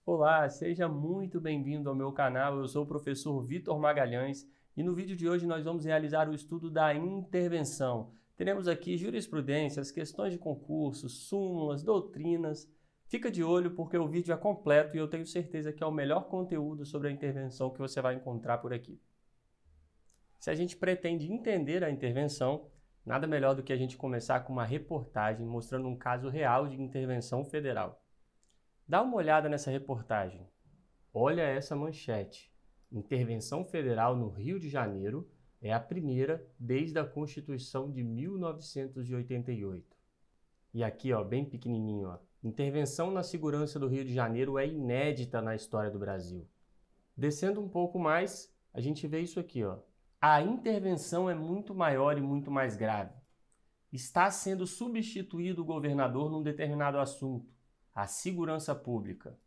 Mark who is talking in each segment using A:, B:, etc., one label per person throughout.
A: Olá, seja muito bem-vindo ao meu canal. Eu sou o professor Vitor Magalhães e no vídeo de hoje nós vamos realizar o estudo da intervenção. Teremos aqui jurisprudências, questões de concurso, súmulas, doutrinas. Fica de olho porque o vídeo é completo e eu tenho certeza que é o melhor conteúdo sobre a intervenção que você vai encontrar por aqui. Se a gente pretende entender a intervenção, nada melhor do que a gente começar com uma reportagem mostrando um caso real de intervenção federal. Dá uma olhada nessa reportagem. Olha essa manchete. Intervenção federal no Rio de Janeiro é a primeira desde a Constituição de 1988. E aqui, ó, bem pequenininho, ó. Intervenção na segurança do Rio de Janeiro é inédita na história do Brasil. Descendo um pouco mais, a gente vê isso aqui, ó. A intervenção é muito maior e muito mais grave. Está sendo substituído o governador num determinado assunto. A segurança pública.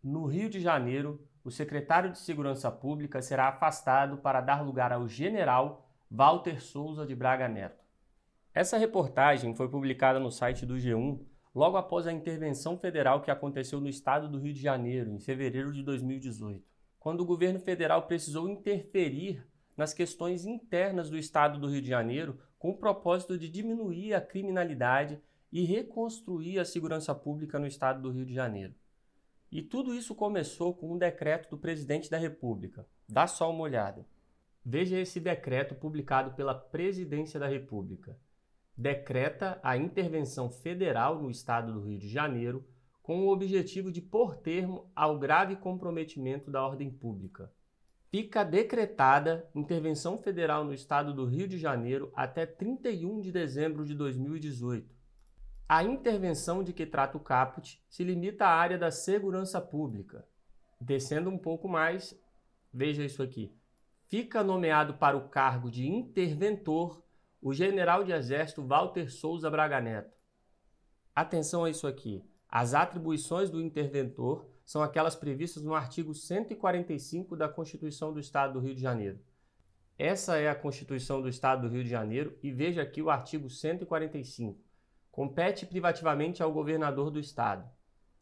A: No Rio de Janeiro, o secretário de Segurança Pública será afastado para dar lugar ao general Walter Souza de Braga Neto. Essa reportagem foi publicada no site do G1 logo após a intervenção federal que aconteceu no estado do Rio de Janeiro, em fevereiro de 2018, quando o governo federal precisou interferir nas questões internas do estado do Rio de Janeiro com o propósito de diminuir a criminalidade e reconstruir a segurança pública no estado do Rio de Janeiro. E tudo isso começou com um decreto do presidente da República. Dá só uma olhada. Veja esse decreto publicado pela Presidência da República. Decreta a intervenção federal no estado do Rio de Janeiro com o objetivo de pôr termo ao grave comprometimento da ordem pública. Fica decretada intervenção federal no estado do Rio de Janeiro até 31 de dezembro de 2018. A intervenção de que trata o caput se limita à área da segurança pública. Descendo um pouco mais, veja isso aqui. Fica nomeado para o cargo de interventor o general de exército Walter Souza Braga Neto. Atenção a isso aqui. As atribuições do interventor são aquelas previstas no artigo 145 da Constituição do Estado do Rio de Janeiro. Essa é a Constituição do Estado do Rio de Janeiro e veja aqui o artigo 145. Compete privativamente ao governador do estado.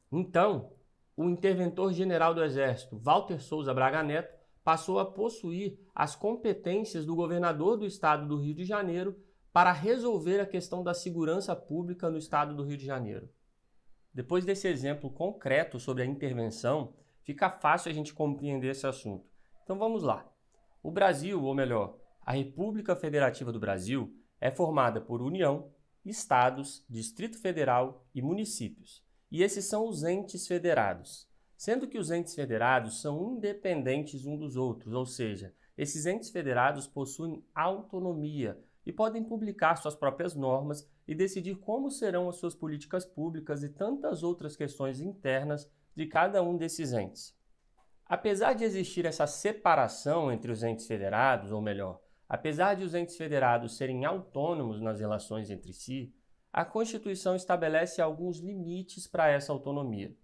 A: Então, o interventor general do Exército, Walter Souza Braga Neto, passou a possuir as competências do governador do estado do Rio de Janeiro para resolver a questão da segurança pública no estado do Rio de Janeiro. Depois desse exemplo concreto sobre a intervenção, fica fácil a gente compreender esse assunto. Então vamos lá. O Brasil, ou melhor, a República Federativa do Brasil, é formada por União, estados, Distrito Federal e municípios. E esses são os entes federados. Sendo que os entes federados são independentes uns dos outros, ou seja, esses entes federados possuem autonomia e podem publicar suas próprias normas e decidir como serão as suas políticas públicas e tantas outras questões internas de cada um desses entes. Apesar de existir essa separação entre os entes federados, ou melhor, apesar de os entes federados serem autônomos nas relações entre si, a Constituição estabelece alguns limites para essa autonomia.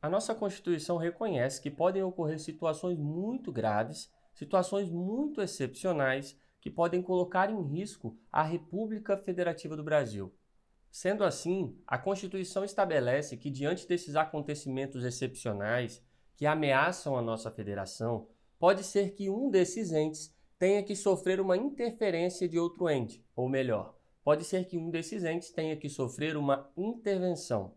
A: A nossa Constituição reconhece que podem ocorrer situações muito graves, situações muito excepcionais, que podem colocar em risco a República Federativa do Brasil. Sendo assim, a Constituição estabelece que, diante desses acontecimentos excepcionais que ameaçam a nossa federação, pode ser que um desses entes tenha que sofrer uma interferência de outro ente, ou melhor, pode ser que um desses entes tenha que sofrer uma intervenção.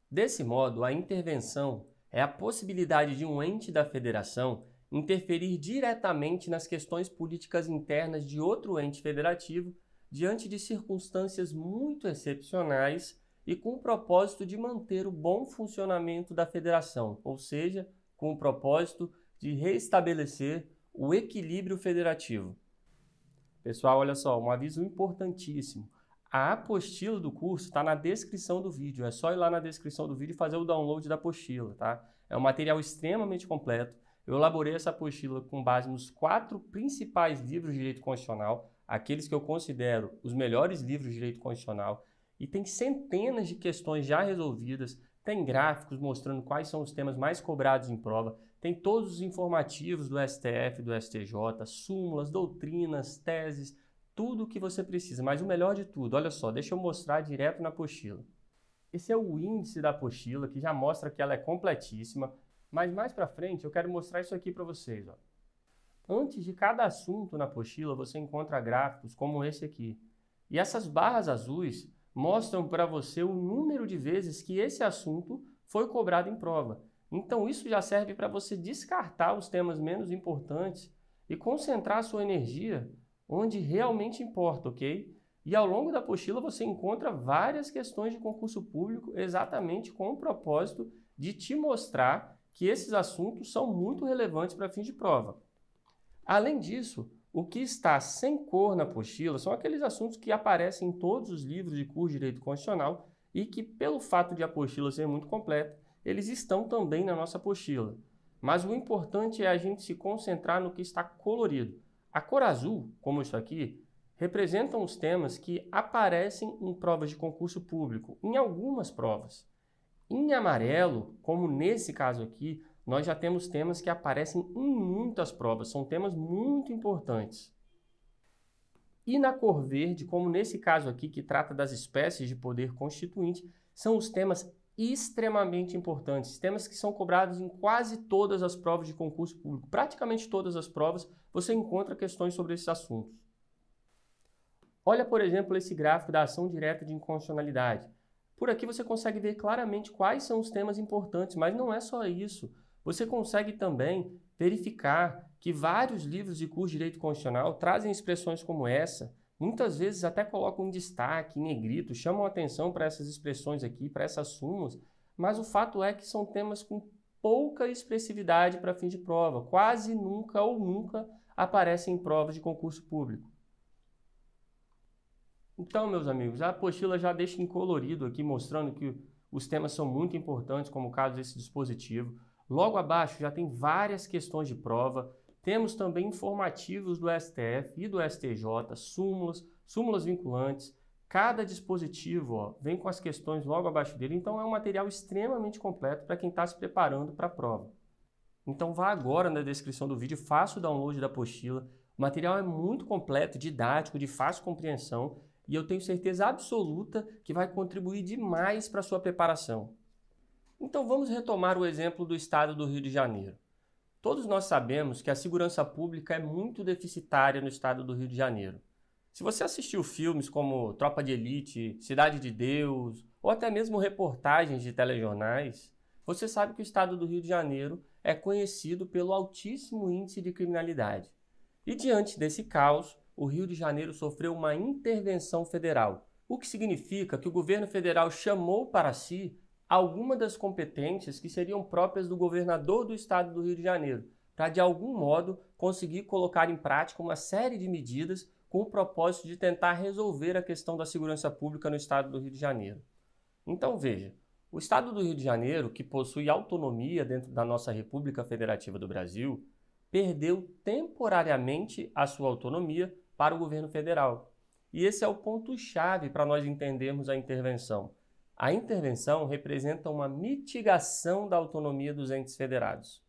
A: Desse modo, a intervenção é a possibilidade de um ente da federação interferir diretamente nas questões políticas internas de outro ente federativo diante de circunstâncias muito excepcionais e com o propósito de manter o bom funcionamento da federação, ou seja, com o propósito de restabelecer o equilíbrio federativo. Pessoal, olha só, um aviso importantíssimo. A apostila do curso está na descrição do vídeo. É só ir lá na descrição do vídeo e fazer o download da apostila, tá? É um material extremamente completo. Eu elaborei essa apostila com base nos 4 principais livros de direito constitucional, aqueles que eu considero os melhores livros de direito constitucional, e tem centenas de questões já resolvidas. Tem gráficos mostrando quais são os temas mais cobrados em prova, tem todos os informativos do STF, do STJ, súmulas, doutrinas, teses, tudo o que você precisa. Mas o melhor de tudo, olha só, deixa eu mostrar direto na apostila. Esse é o índice da apostila, que já mostra que ela é completíssima, mas mais para frente eu quero mostrar isso aqui para vocês. Ó. Antes de cada assunto na apostila, você encontra gráficos como esse aqui. E essas barras azuis mostram para você o número de vezes que esse assunto foi cobrado em prova. Então isso já serve para você descartar os temas menos importantes e concentrar a sua energia onde realmente importa, ok? E ao longo da apostila você encontra várias questões de concurso público exatamente com o propósito de te mostrar que esses assuntos são muito relevantes para fim de prova. Além disso, o que está sem cor na apostila são aqueles assuntos que aparecem em todos os livros de curso de Direito Constitucional e que, pelo fato de a apostila ser muito completa, eles estão também na nossa apostila. Mas o importante é a gente se concentrar no que está colorido. A cor azul, como isso aqui, representam os temas que aparecem em provas de concurso público, em algumas provas. Em amarelo, como nesse caso aqui, nós já temos temas que aparecem em muitas provas, são temas muito importantes. E na cor verde, como nesse caso aqui, que trata das espécies de poder constituinte, são os temas extremamente importantes, temas que são cobrados em quase todas as provas de concurso público. Praticamente todas as provas você encontra questões sobre esses assuntos. Olha, por exemplo, esse gráfico da ação direta de inconstitucionalidade. Por aqui você consegue ver claramente quais são os temas importantes, mas não é só isso. Você consegue também verificar que vários livros de curso de Direito Constitucional trazem expressões como essa, muitas vezes até colocam em destaque, em negrito, chamam atenção para essas expressões aqui, para essas súmulas, mas o fato é que são temas com pouca expressividade para fim de prova, quase nunca ou nunca aparecem em provas de concurso público. Então, meus amigos, a apostila já deixa em colorido aqui, mostrando que os temas são muito importantes, como o caso desse dispositivo. Logo abaixo já tem várias questões de prova, temos também informativos do STF e do STJ, súmulas vinculantes. Cada dispositivo vem com as questões logo abaixo dele, então é um material extremamente completo para quem está se preparando para a prova. Então vá agora na descrição do vídeo, faça o download da apostila. O material é muito completo, didático, de fácil compreensão e eu tenho certeza absoluta que vai contribuir demais para a sua preparação. Então vamos retomar o exemplo do estado do Rio de Janeiro. Todos nós sabemos que a segurança pública é muito deficitária no estado do Rio de Janeiro. Se você assistiu filmes como Tropa de Elite, Cidade de Deus, ou até mesmo reportagens de telejornais, você sabe que o estado do Rio de Janeiro é conhecido pelo altíssimo índice de criminalidade. E diante desse caos, o Rio de Janeiro sofreu uma intervenção federal, o que significa que o governo federal chamou para si algumas das competências que seriam próprias do governador do estado do Rio de Janeiro, para de algum modo conseguir colocar em prática uma série de medidas com o propósito de tentar resolver a questão da segurança pública no estado do Rio de Janeiro. Então veja, o estado do Rio de Janeiro, que possui autonomia dentro da nossa República Federativa do Brasil, perdeu temporariamente a sua autonomia para o governo federal. E esse é o ponto-chave para nós entendermos a intervenção. A intervenção representa uma mitigação da autonomia dos entes federados.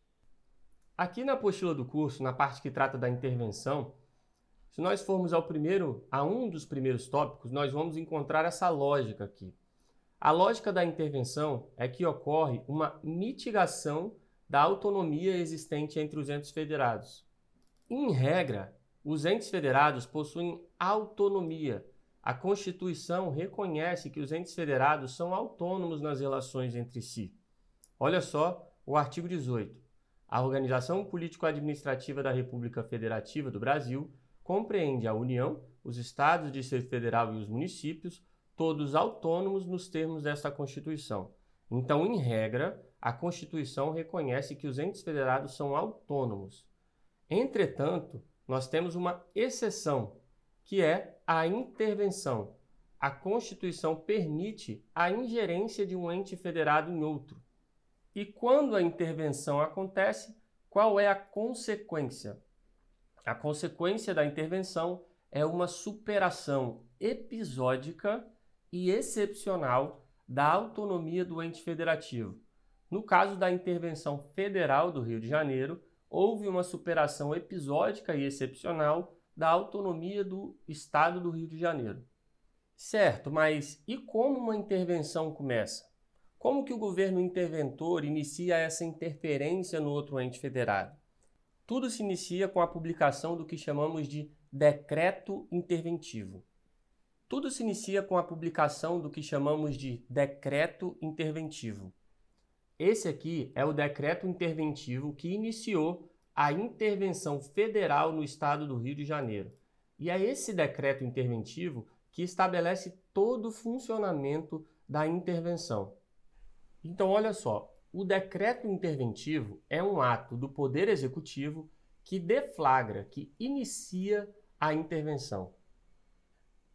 A: Aqui na apostila do curso, na parte que trata da intervenção, se nós formos a um dos primeiros tópicos, nós vamos encontrar essa lógica aqui. A lógica da intervenção é que ocorre uma mitigação da autonomia existente entre os entes federados. Em regra, os entes federados possuem autonomia. A Constituição reconhece que os entes federados são autônomos nas relações entre si. Olha só o artigo 18. A organização político-administrativa da República Federativa do Brasil compreende a União, os Estados, o Distrito Federal e os municípios, todos autônomos nos termos desta Constituição. Então, em regra, a Constituição reconhece que os entes federados são autônomos. Entretanto, nós temos uma exceção, que é a intervenção. A Constituição permite a ingerência de um ente federado em outro. E quando a intervenção acontece, qual é a consequência? A consequência da intervenção é uma superação episódica e excepcional da autonomia do ente federativo. No caso da intervenção federal do Rio de Janeiro, houve uma superação episódica e excepcional da autonomia do Estado do Rio de Janeiro. Certo, mas e como uma intervenção começa? Como que o governo interventor inicia essa interferência no outro ente federado? Tudo se inicia com a publicação do que chamamos de decreto interventivo. Tudo se inicia com a publicação do que chamamos de decreto interventivo. Esse aqui é o decreto interventivo que iniciou a intervenção federal no estado do Rio de Janeiro. E é esse decreto interventivo que estabelece todo o funcionamento da intervenção. Então, olha só, o decreto interventivo é um ato do Poder Executivo que deflagra, que inicia a intervenção.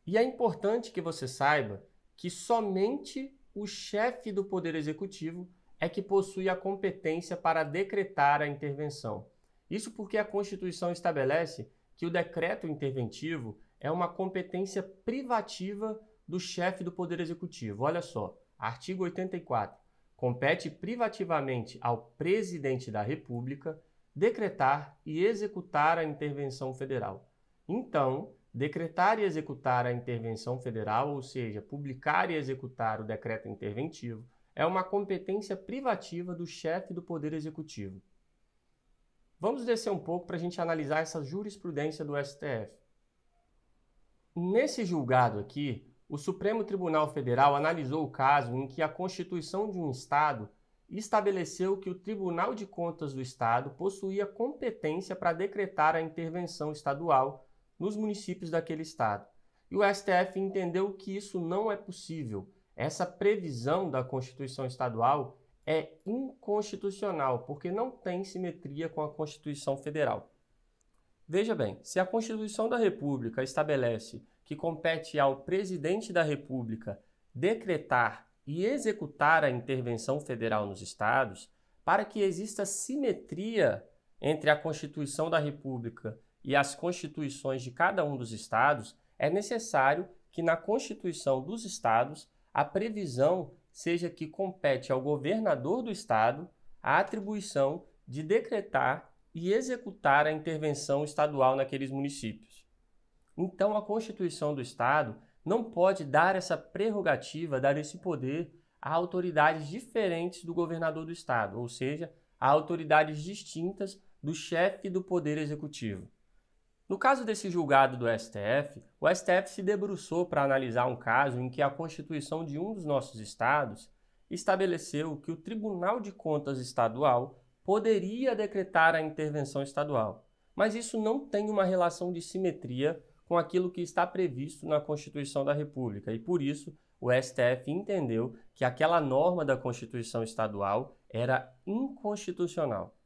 A: E é importante que você saiba que somente o chefe do Poder Executivo é que possui a competência para decretar a intervenção. Isso porque a Constituição estabelece que o decreto interventivo é uma competência privativa do chefe do Poder Executivo. Olha só, artigo 84. Compete privativamente ao presidente da República decretar e executar a intervenção federal. Então, decretar e executar a intervenção federal, ou seja, publicar e executar o decreto interventivo, é uma competência privativa do chefe do Poder Executivo. Vamos descer um pouco para a gente analisar essa jurisprudência do STF. Nesse julgado aqui, o Supremo Tribunal Federal analisou o caso em que a Constituição de um Estado estabeleceu que o Tribunal de Contas do Estado possuía competência para decretar a intervenção estadual nos municípios daquele Estado. E o STF entendeu que isso não é possível. Essa previsão da Constituição Estadual é inconstitucional, porque não tem simetria com a Constituição Federal. Veja bem, se a Constituição da República estabelece que compete ao presidente da República decretar e executar a intervenção federal nos estados, para que exista simetria entre a Constituição da República e as constituições de cada um dos estados, é necessário que na Constituição dos estados a previsão seja que compete ao governador do estado a atribuição de decretar e executar a intervenção estadual naqueles municípios. Então, a Constituição do Estado não pode dar essa prerrogativa, dar esse poder a autoridades diferentes do governador do Estado, ou seja, a autoridades distintas do chefe do Poder Executivo. No caso desse julgado do STF, o STF se debruçou para analisar um caso em que a Constituição de um dos nossos estados estabeleceu que o Tribunal de Contas Estadual poderia decretar a intervenção estadual, mas isso não tem uma relação de simetria com aquilo que está previsto na Constituição da República e, por isso, o STF entendeu que aquela norma da Constituição Estadual era inconstitucional.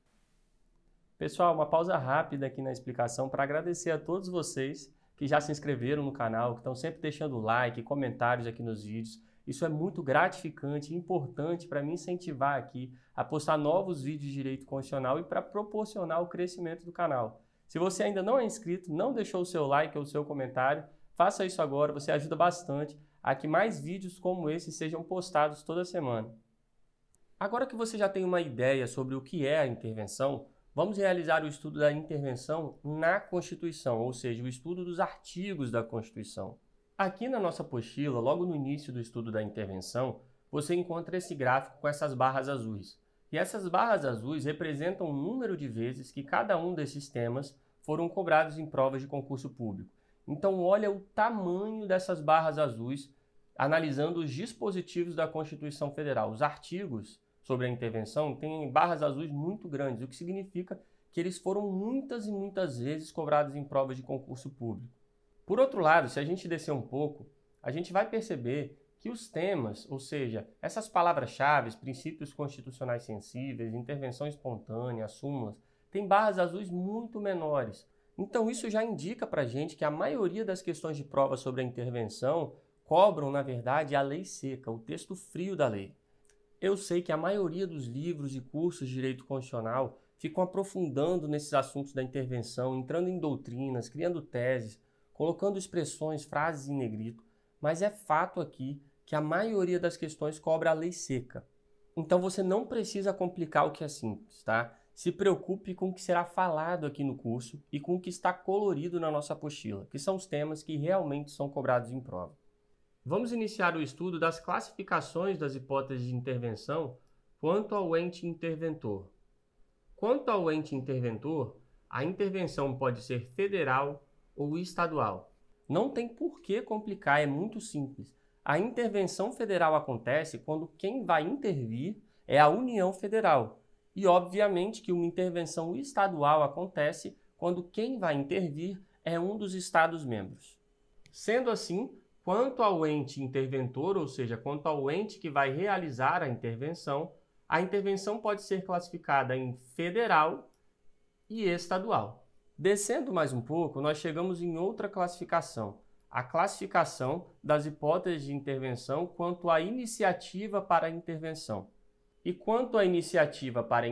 A: Pessoal, uma pausa rápida aqui na explicação para agradecer a todos vocês que já se inscreveram no canal, que estão sempre deixando like, comentários aqui nos vídeos. Isso é muito gratificante e importante para me incentivar aqui a postar novos vídeos de direito constitucional e para proporcionar o crescimento do canal. Se você ainda não é inscrito, não deixou o seu like ou o seu comentário, faça isso agora, você ajuda bastante a que mais vídeos como esse sejam postados toda semana. Agora que você já tem uma ideia sobre o que é a intervenção, vamos realizar o estudo da intervenção na Constituição, ou seja, o estudo dos artigos da Constituição. Aqui na nossa apostila, logo no início do estudo da intervenção, você encontra esse gráfico com essas barras azuis. E essas barras azuis representam o número de vezes que cada um desses temas foram cobrados em provas de concurso público. Então, olha o tamanho dessas barras azuis, analisando os dispositivos da Constituição Federal. Os artigos sobre a intervenção têm barras azuis muito grandes, o que significa que eles foram muitas e muitas vezes cobrados em provas de concurso público. Por outro lado, se a gente descer um pouco, a gente vai perceber que os temas, ou seja, essas palavras-chave, princípios constitucionais sensíveis, intervenção espontânea, súmulas, têm barras azuis muito menores. Então isso já indica para a gente que a maioria das questões de prova sobre a intervenção cobram, na verdade, a lei seca, o texto frio da lei. Eu sei que a maioria dos livros e cursos de direito constitucional ficam aprofundando nesses assuntos da intervenção, entrando em doutrinas, criando teses, colocando expressões, frases em negrito, mas é fato aqui que a maioria das questões cobra a lei seca. Então você não precisa complicar o que é simples, tá? Se preocupe com o que será falado aqui no curso e com o que está colorido na nossa apostila, que são os temas que realmente são cobrados em prova. Vamos iniciar o estudo das classificações das hipóteses de intervenção quanto ao ente interventor. Quanto ao ente interventor, a intervenção pode ser federal ou estadual. Não tem por que complicar, é muito simples. A intervenção federal acontece quando quem vai intervir é a União Federal. E, obviamente, que uma intervenção estadual acontece quando quem vai intervir é um dos Estados-membros. Sendo assim, quanto ao ente interventor, ou seja, quanto ao ente que vai realizar a intervenção pode ser classificada em federal e estadual. Descendo mais um pouco, nós chegamos em outra classificação, a classificação das hipóteses de intervenção quanto à iniciativa para a intervenção. E quanto à iniciativa para a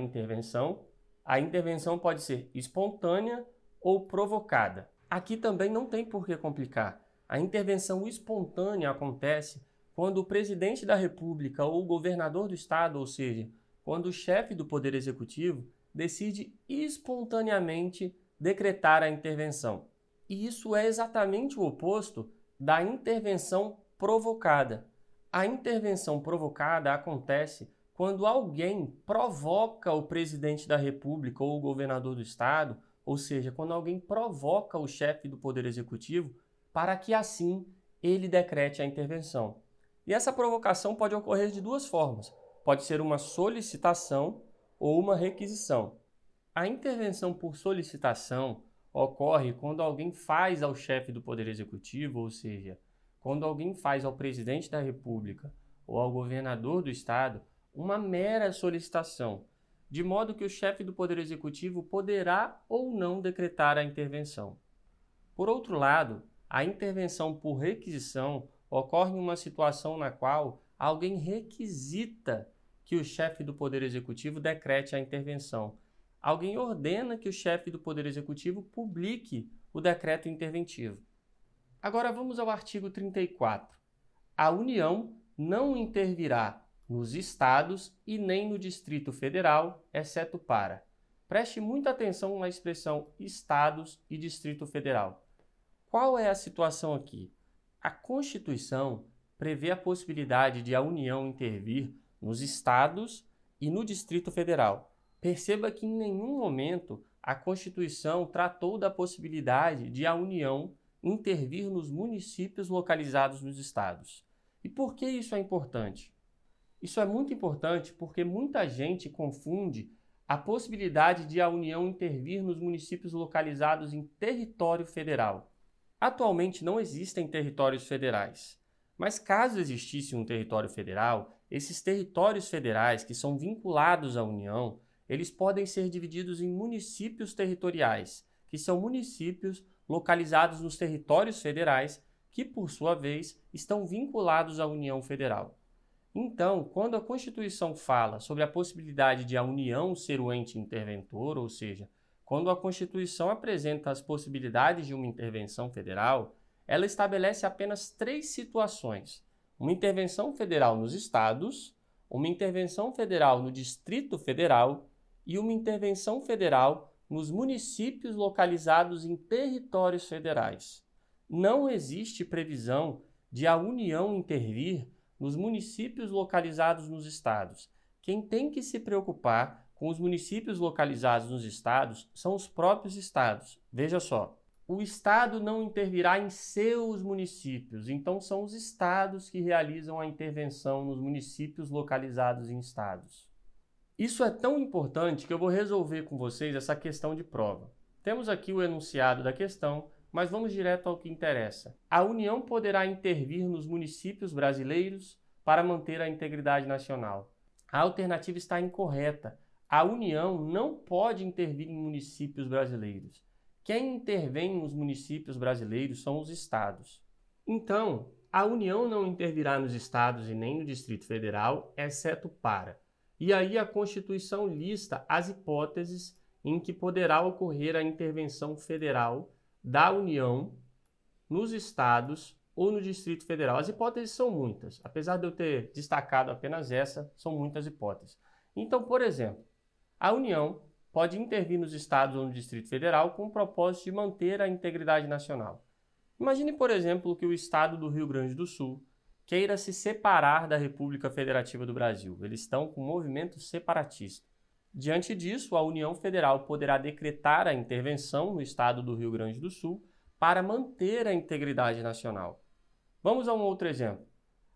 A: intervenção pode ser espontânea ou provocada. Aqui também não tem por que complicar. A intervenção espontânea acontece quando o presidente da República ou o governador do estado, ou seja, quando o chefe do Poder Executivo decide espontaneamente decretar a intervenção. E isso é exatamente o oposto da intervenção provocada. A intervenção provocada acontece quando alguém provoca o presidente da República ou o governador do estado, ou seja, quando alguém provoca o chefe do Poder Executivo para que assim ele decrete a intervenção. E essa provocação pode ocorrer de duas formas. Pode ser uma solicitação ou uma requisição. A intervenção por solicitação ocorre quando alguém faz ao chefe do Poder Executivo, ou seja, quando alguém faz ao presidente da República ou ao governador do estado uma mera solicitação, de modo que o chefe do Poder Executivo poderá ou não decretar a intervenção. Por outro lado, a intervenção por requisição ocorre em uma situação na qual alguém requisita que o chefe do Poder Executivo decrete a intervenção. Alguém ordena que o chefe do Poder Executivo publique o decreto interventivo. Agora vamos ao artigo 34. A União não intervirá nos estados e nem no Distrito Federal, exceto para. Preste muita atenção na expressão estados e Distrito Federal. Qual é a situação aqui? A Constituição prevê a possibilidade de a União intervir nos estados e no Distrito Federal. Perceba que em nenhum momento a Constituição tratou da possibilidade de a União intervir nos municípios localizados nos estados. E por que isso é importante? Isso é muito importante porque muita gente confunde a possibilidade de a União intervir nos municípios localizados em território federal. Atualmente não existem territórios federais, mas caso existisse um território federal, esses territórios federais que são vinculados à União, eles podem ser divididos em municípios territoriais, que são municípios localizados nos territórios federais, que por sua vez estão vinculados à União Federal. Então, quando a Constituição fala sobre a possibilidade de a União ser o ente interventor, ou seja, quando a Constituição apresenta as possibilidades de uma intervenção federal, ela estabelece apenas 3 situações: uma intervenção federal nos estados, uma intervenção federal no Distrito Federal e uma intervenção federal nos municípios localizados em territórios federais. Não existe previsão de a União intervir nos municípios localizados nos estados. Quem tem que se preocupar com os municípios localizados nos estados são os próprios estados. Veja só, o estado não intervirá em seus municípios, então são os estados que realizam a intervenção nos municípios localizados em estados. Isso é tão importante que eu vou resolver com vocês essa questão de prova. Temos aqui o enunciado da questão, mas vamos direto ao que interessa. A União poderá intervir nos municípios brasileiros para manter a integridade nacional. A alternativa está incorreta. A União não pode intervir em municípios brasileiros. Quem intervém nos municípios brasileiros são os estados. Então, a União não intervirá nos estados e nem no Distrito Federal, exceto para. E aí a Constituição lista as hipóteses em que poderá ocorrer a intervenção federal da União nos estados ou no Distrito Federal. As hipóteses são muitas. Apesar de eu ter destacado apenas essa, são muitas hipóteses. Então, por exemplo, a União pode intervir nos estados ou no Distrito Federal com o propósito de manter a integridade nacional. Imagine, por exemplo, que o estado do Rio Grande do Sul queira se separar da República Federativa do Brasil. Eles estão com um movimento separatista. Diante disso, a União Federal poderá decretar a intervenção no estado do Rio Grande do Sul para manter a integridade nacional. Vamos a um outro exemplo.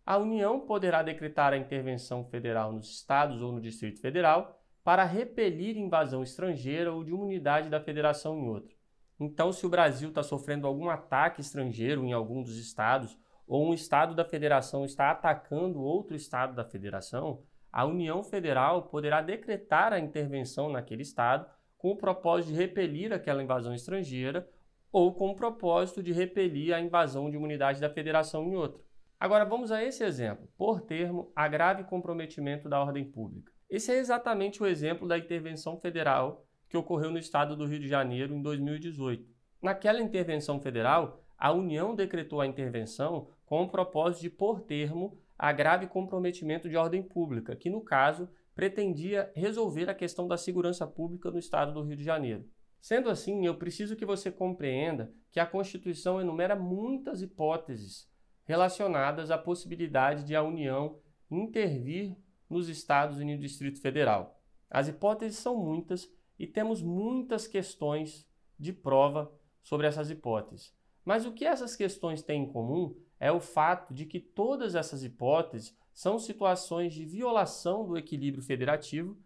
A: A União poderá decretar a intervenção federal nos estados ou no Distrito Federal para repelir invasão estrangeira ou de uma unidade da federação em outra. Então, se o Brasil está sofrendo algum ataque estrangeiro em algum dos estados, ou um estado da federação está atacando outro estado da federação, a União Federal poderá decretar a intervenção naquele estado com o propósito de repelir aquela invasão estrangeira ou com o propósito de repelir a invasão de uma unidade da federação em outra. Agora vamos a esse exemplo, por termo, a grave comprometimento da ordem pública. Esse é exatamente o exemplo da intervenção federal que ocorreu no estado do Rio de Janeiro em 2018. Naquela intervenção federal, a União decretou a intervenção com o propósito de pôr termo a grave comprometimento de ordem pública, que no caso pretendia resolver a questão da segurança pública no estado do Rio de Janeiro. Sendo assim, eu preciso que você compreenda que a Constituição enumera muitas hipóteses relacionadas à possibilidade de a União intervir nos estados e no Distrito Federal. As hipóteses são muitas e temos muitas questões de prova sobre essas hipóteses. Mas o que essas questões têm em comum é o fato de que todas essas hipóteses são situações de violação do equilíbrio federativo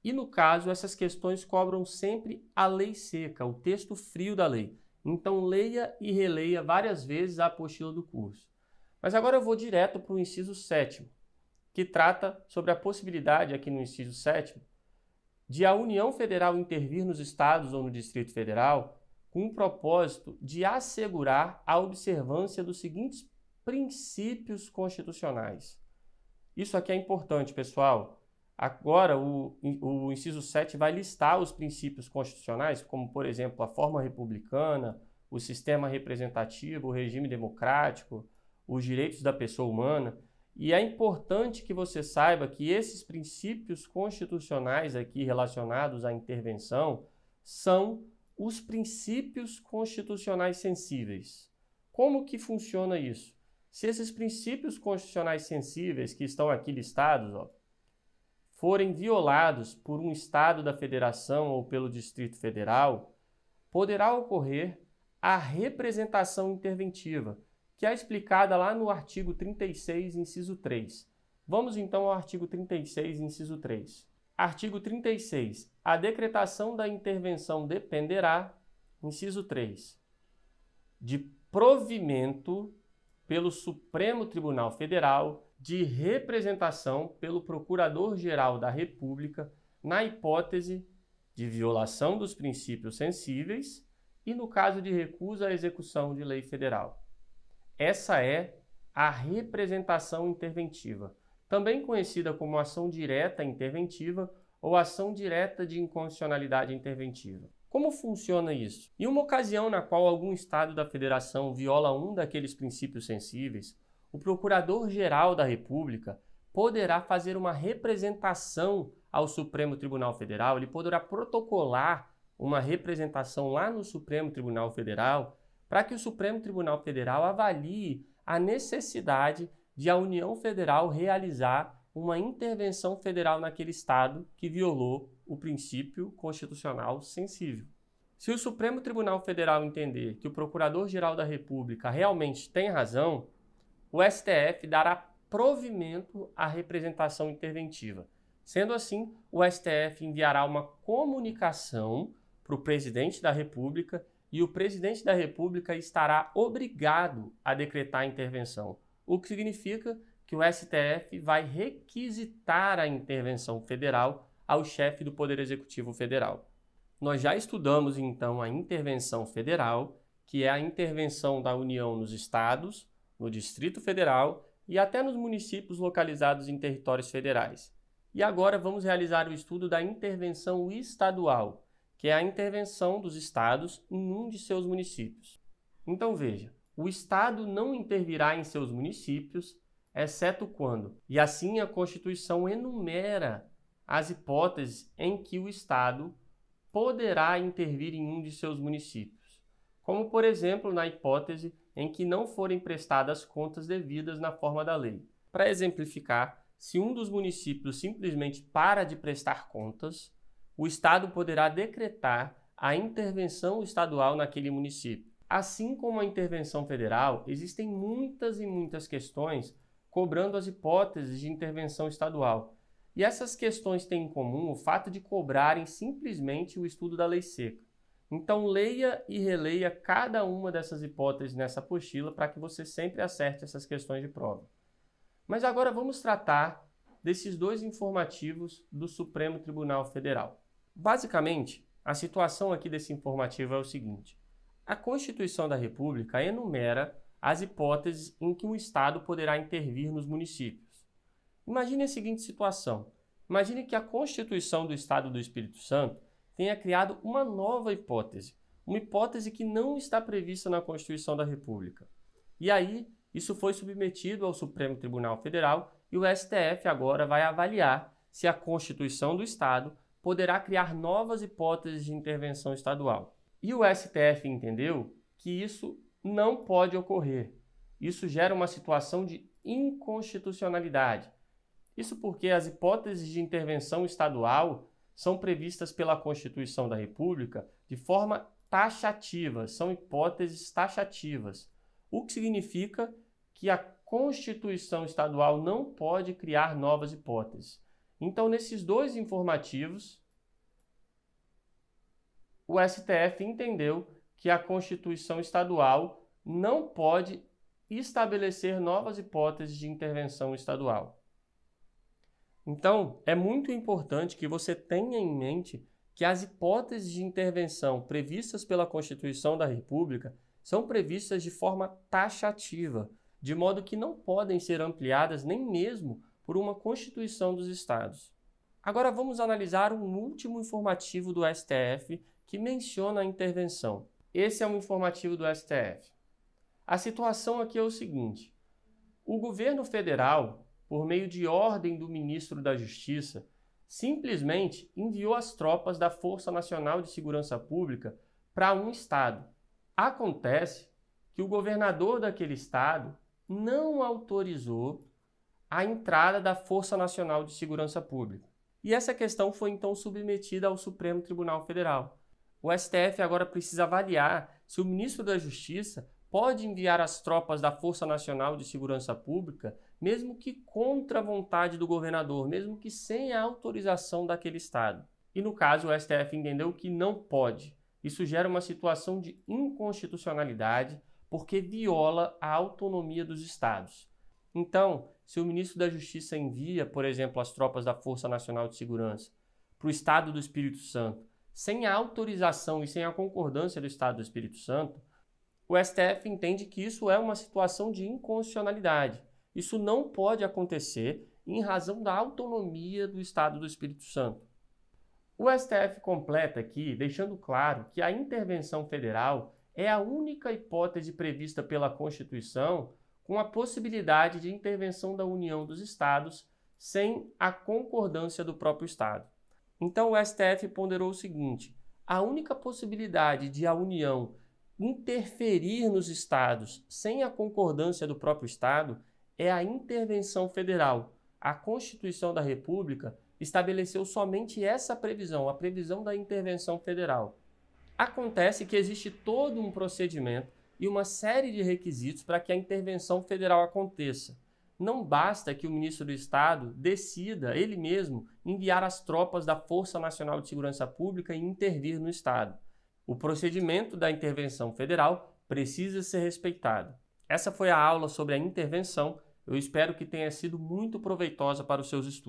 A: e, no caso, essas questões cobram sempre a lei seca, o texto frio da lei. Então, leia e releia várias vezes a apostila do curso. Mas agora eu vou direto para o inciso 7º, que trata sobre a possibilidade, aqui no inciso 7º, de a União Federal intervir nos estados ou no Distrito Federal com o propósito de assegurar a observância dos seguintes princípios constitucionais. Isso aqui é importante, pessoal. Agora, o inciso 7 vai listar os princípios constitucionais, como, por exemplo, a forma republicana, o sistema representativo, o regime democrático, os direitos da pessoa humana. E é importante que você saiba que esses princípios constitucionais aqui relacionados à intervenção são os princípios constitucionais sensíveis. Como que funciona isso? Se esses princípios constitucionais sensíveis que estão aqui listados, forem violados por um estado da federação ou pelo Distrito Federal, poderá ocorrer a representação interventiva, que é explicada lá no artigo 36, inciso 3. Vamos então ao artigo 36, inciso 3. Artigo 36. A decretação da intervenção dependerá, inciso 3, de provimento pelo Supremo Tribunal Federal de representação pelo Procurador-Geral da República na hipótese de violação dos princípios sensíveis e no caso de recusa à execução de lei federal. Essa é a representação interventiva, também conhecida como ação direta interventiva ou ação direta de inconstitucionalidade interventiva. Como funciona isso? Em uma ocasião na qual algum Estado da Federação viola um daqueles princípios sensíveis, o Procurador-Geral da República poderá fazer uma representação ao Supremo Tribunal Federal, ele poderá protocolar uma representação lá no Supremo Tribunal Federal para que o Supremo Tribunal Federal avalie a necessidade de a União Federal realizar uma intervenção federal naquele Estado que violou o princípio constitucional sensível. Se o Supremo Tribunal Federal entender que o Procurador-Geral da República realmente tem razão, o STF dará provimento à representação interventiva. Sendo assim, o STF enviará uma comunicação para o Presidente da República e o Presidente da República estará obrigado a decretar a intervenção, o que significa que o STF vai requisitar a intervenção federal ao chefe do Poder Executivo Federal. Nós já estudamos, então, a intervenção federal, que é a intervenção da União nos estados, no Distrito Federal e até nos municípios localizados em territórios federais. E agora vamos realizar o estudo da intervenção estadual, que é a intervenção dos estados em um de seus municípios. Então veja, o estado não intervirá em seus municípios, exceto quando, e assim a Constituição enumera as hipóteses em que o estado poderá intervir em um de seus municípios, como por exemplo na hipótese em que não forem prestadas contas devidas na forma da lei. Para exemplificar, se um dos municípios simplesmente para de prestar contas, o Estado poderá decretar a intervenção estadual naquele município. Assim como a intervenção federal, existem muitas e muitas questões cobrando as hipóteses de intervenção estadual. E essas questões têm em comum o fato de cobrarem simplesmente o estudo da lei seca. Então, leia e releia cada uma dessas hipóteses nessa apostila para que você sempre acerte essas questões de prova. Mas agora vamos tratar desses dois informativos do Supremo Tribunal Federal. Basicamente, a situação aqui desse informativo é o seguinte: a Constituição da República enumera as hipóteses em que um Estado poderá intervir nos municípios. Imagine a seguinte situação: imagine que a Constituição do Estado do Espírito Santo tenha criado uma nova hipótese, uma hipótese que não está prevista na Constituição da República. E aí, isso foi submetido ao Supremo Tribunal Federal e o STF agora vai avaliar se a Constituição do Estado poderá criar novas hipóteses de intervenção estadual. E o STF entendeu que isso não pode ocorrer. Isso gera uma situação de inconstitucionalidade. Isso porque as hipóteses de intervenção estadual são previstas pela Constituição da República de forma taxativa, são hipóteses taxativas, o que significa que a Constituição estadual não pode criar novas hipóteses. Então, nesses dois informativos, o STF entendeu que a Constituição estadual não pode estabelecer novas hipóteses de intervenção estadual. Então, é muito importante que você tenha em mente que as hipóteses de intervenção previstas pela Constituição da República são previstas de forma taxativa, de modo que não podem ser ampliadas nem mesmo por uma Constituição dos Estados. Agora vamos analisar um último informativo do STF que menciona a intervenção. Esse é um informativo do STF. A situação aqui é o seguinte: o governo federal, por meio de ordem do ministro da Justiça, simplesmente enviou as tropas da Força Nacional de Segurança Pública para um estado. Acontece que o governador daquele estado não autorizou a entrada da Força Nacional de Segurança Pública. E essa questão foi então submetida ao Supremo Tribunal Federal. O STF agora precisa avaliar se o ministro da Justiça pode enviar as tropas da Força Nacional de Segurança Pública, mesmo que contra a vontade do governador, mesmo que sem a autorização daquele estado. E no caso, o STF entendeu que não pode. Isso gera uma situação de inconstitucionalidade, porque viola a autonomia dos estados. Então, se o ministro da Justiça envia, por exemplo, as tropas da Força Nacional de Segurança para o estado do Espírito Santo, sem a autorização e sem a concordância do estado do Espírito Santo, o STF entende que isso é uma situação de inconstitucionalidade. Isso não pode acontecer em razão da autonomia do Estado do Espírito Santo. O STF completa aqui, deixando claro que a intervenção federal é a única hipótese prevista pela Constituição com a possibilidade de intervenção da União dos Estados sem a concordância do próprio Estado. Então o STF ponderou o seguinte: a única possibilidade de a União interferir nos estados sem a concordância do próprio Estado é a intervenção federal. A Constituição da República estabeleceu somente essa previsão, a previsão da intervenção federal. Acontece que existe todo um procedimento e uma série de requisitos para que a intervenção federal aconteça. Não basta que o ministro do Estado decida, ele mesmo, enviar as tropas da Força Nacional de Segurança Pública e intervir no Estado. O procedimento da intervenção federal precisa ser respeitado. Essa foi a aula sobre a intervenção. Eu espero que tenha sido muito proveitosa para os seus estudos.